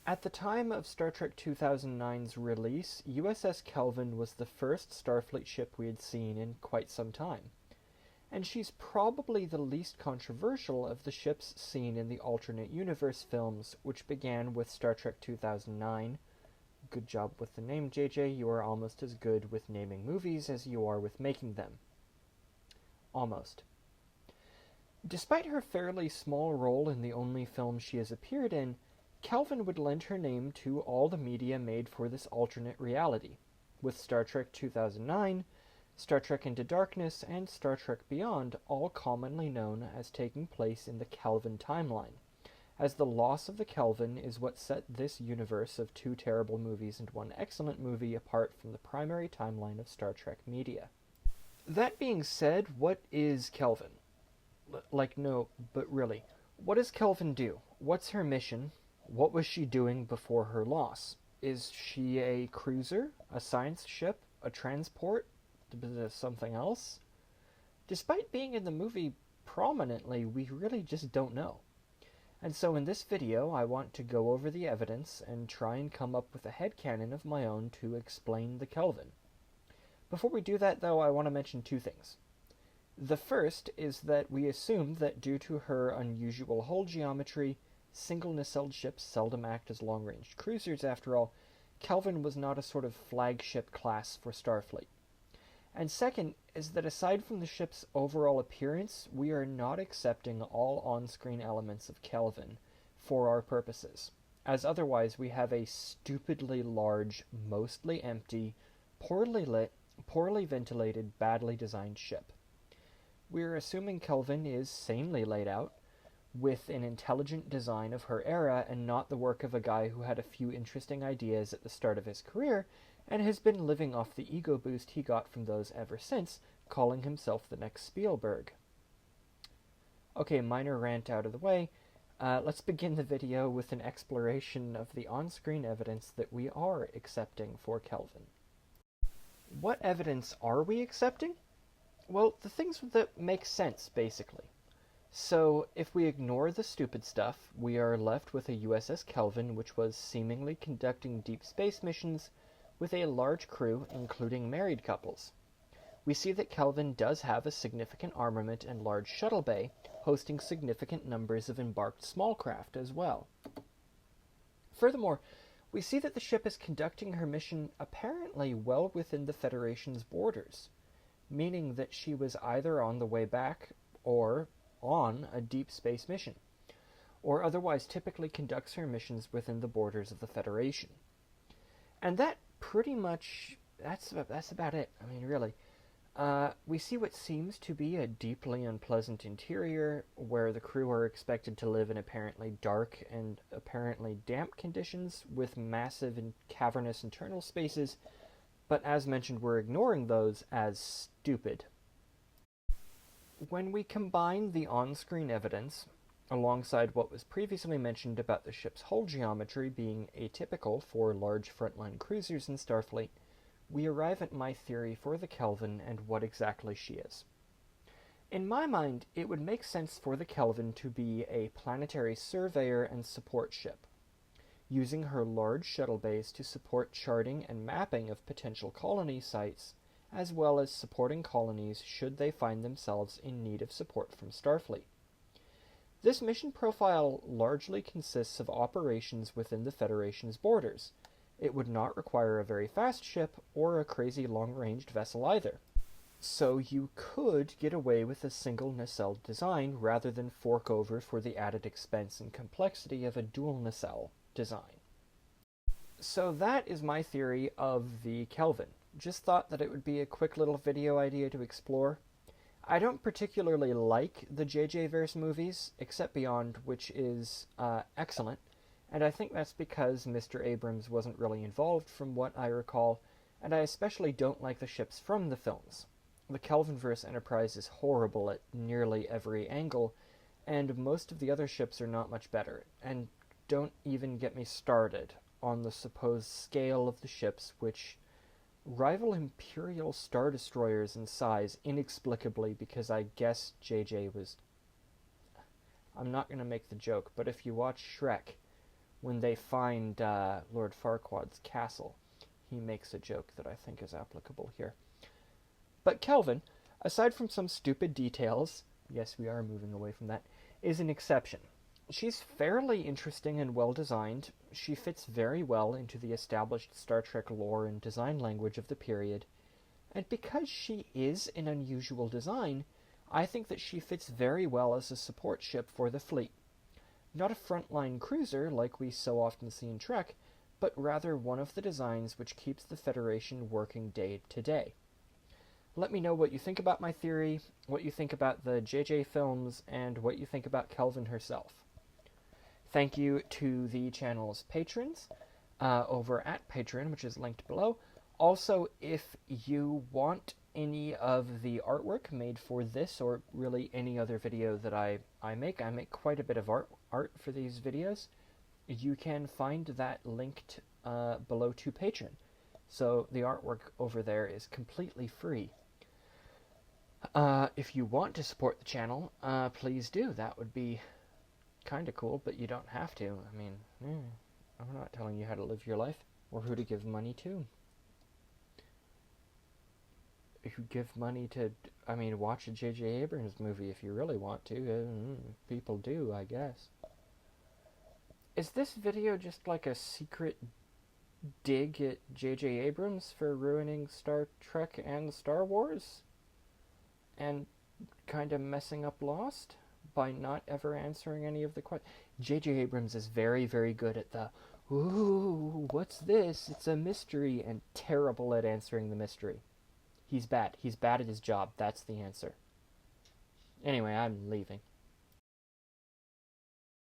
At the time of Star Trek 2009's release, USS Kelvin was the first Starfleet ship we had seen in quite some time, and she's probably the least controversial of the ships seen in the alternate universe films, which began with Star Trek 2009. Good job with the name, JJ. You are almost as good with naming movies as you are with making them. Almost. Despite her fairly small role in the only film she has appeared in, Kelvin would lend her name to all the media made for this alternate reality, with Star Trek 2009, Star Trek Into Darkness, and Star Trek Beyond all commonly known as taking place in the Kelvin timeline, as the loss of the Kelvin is what set this universe of two terrible movies and one excellent movie apart from the primary timeline of Star Trek media. That being said, what is Kelvin? No, but really, what does Kelvin do? What's her mission? What was she doing before her loss? Is she a cruiser, a science ship, a transport, something else? Despite being in the movie prominently, we really just don't know. And so in this video, I want to go over the evidence and try and come up with a headcanon of my own to explain the Kelvin. Before we do that, though, I want to mention two things. The first is that we assume that due to her unusual hull geometry, single nacelled ships seldom act as long-range cruisers. After all, Kelvin was not a sort of flagship class for Starfleet. And second is that aside from the ship's overall appearance, we are not accepting all on-screen elements of Kelvin for our purposes, as otherwise we have a stupidly large, mostly empty, poorly lit, poorly ventilated, badly designed ship. We're assuming Kelvin is sanely laid out, with an intelligent design of her era and not the work of a guy who had a few interesting ideas at the start of his career and has been living off the ego boost he got from those ever since, calling himself the next Spielberg. Okay, minor rant out of the way. Let's begin the video with an exploration of the on-screen evidence that we are accepting for Kelvin. What evidence are we accepting? Well, the things that make sense, basically. So, if we ignore the stupid stuff, we are left with a USS Kelvin which was seemingly conducting deep space missions with a large crew, including married couples. We see that Kelvin does have a significant armament and large shuttle bay, hosting significant numbers of embarked small craft as well. Furthermore, we see that the ship is conducting her mission apparently well within the Federation's borders, meaning that she was either on the way back or on a deep space mission, or otherwise typically conducts her missions within the borders of the Federation. And that pretty much, that's about it. I mean, really. We see what seems to be a deeply unpleasant interior, where the crew are expected to live in apparently dark and apparently damp conditions with massive and cavernous internal spaces, but as mentioned, we're ignoring those as stupid. When we combine the on-screen evidence, alongside what was previously mentioned about the ship's hull geometry being atypical for large frontline cruisers in Starfleet, we arrive at my theory for the Kelvin and what exactly she is. In my mind, it would make sense for the Kelvin to be a planetary surveyor and support ship, using her large shuttle bays to support charting and mapping of potential colony sites, as well as supporting colonies should they find themselves in need of support from Starfleet. This mission profile largely consists of operations within the Federation's borders. It would not require a very fast ship or a crazy long-ranged vessel either. So you could get away with a single nacelle design rather than fork over for the added expense and complexity of a dual nacelle design. So that is my theory of the Kelvin. Just thought that it would be a quick little video idea to explore. I don't particularly like the JJ-verse movies, except Beyond, which is excellent, and I think that's because Mr. Abrams wasn't really involved from what I recall, and I especially don't like the ships from the films. The Kelvinverse Enterprise is horrible at nearly every angle, and most of the other ships are not much better, and don't even get me started on the supposed scale of the ships, which rival Imperial Star Destroyers in size inexplicably, because I guess JJ was... I'm not going to make the joke, but if you watch Shrek, when they find Lord Farquaad's castle. He makes a joke that I think is applicable here. But Kelvin, aside from some stupid details, yes, we are moving away from that, is an exception. She's fairly interesting and well designed. She fits very well into the established Star Trek lore and design language of the period. And because she is an unusual design, I think that she fits very well as a support ship for the fleet. Not a frontline cruiser like we so often see in Trek, but rather one of the designs which keeps the Federation working day to day. Let me know what you think about my theory, what you think about the JJ films, and what you think about Kelvin herself. Thank you to the channel's patrons over at Patreon, which is linked below. Also, if you want any of the artwork made for this or really any other video that I make quite a bit of art for these videos. You can find that linked below to Patreon. So the artwork over there is completely free. If you want to support the channel, please do. That would be kind of cool, but you don't have to. I mean, I'm not telling you how to live your life or who to give money to. If you give money to, watch a J.J. Abrams movie if you really want to. People do, I guess. Is this video just like a secret dig at J.J. Abrams for ruining Star Trek and Star Wars? And kind of messing up Lost by not ever answering any of the questions? J.J. Abrams is very, very good at the, ooh, what's this? It's a mystery, and terrible at answering the mystery. He's bad. He's bad at his job. That's the answer. Anyway, I'm leaving.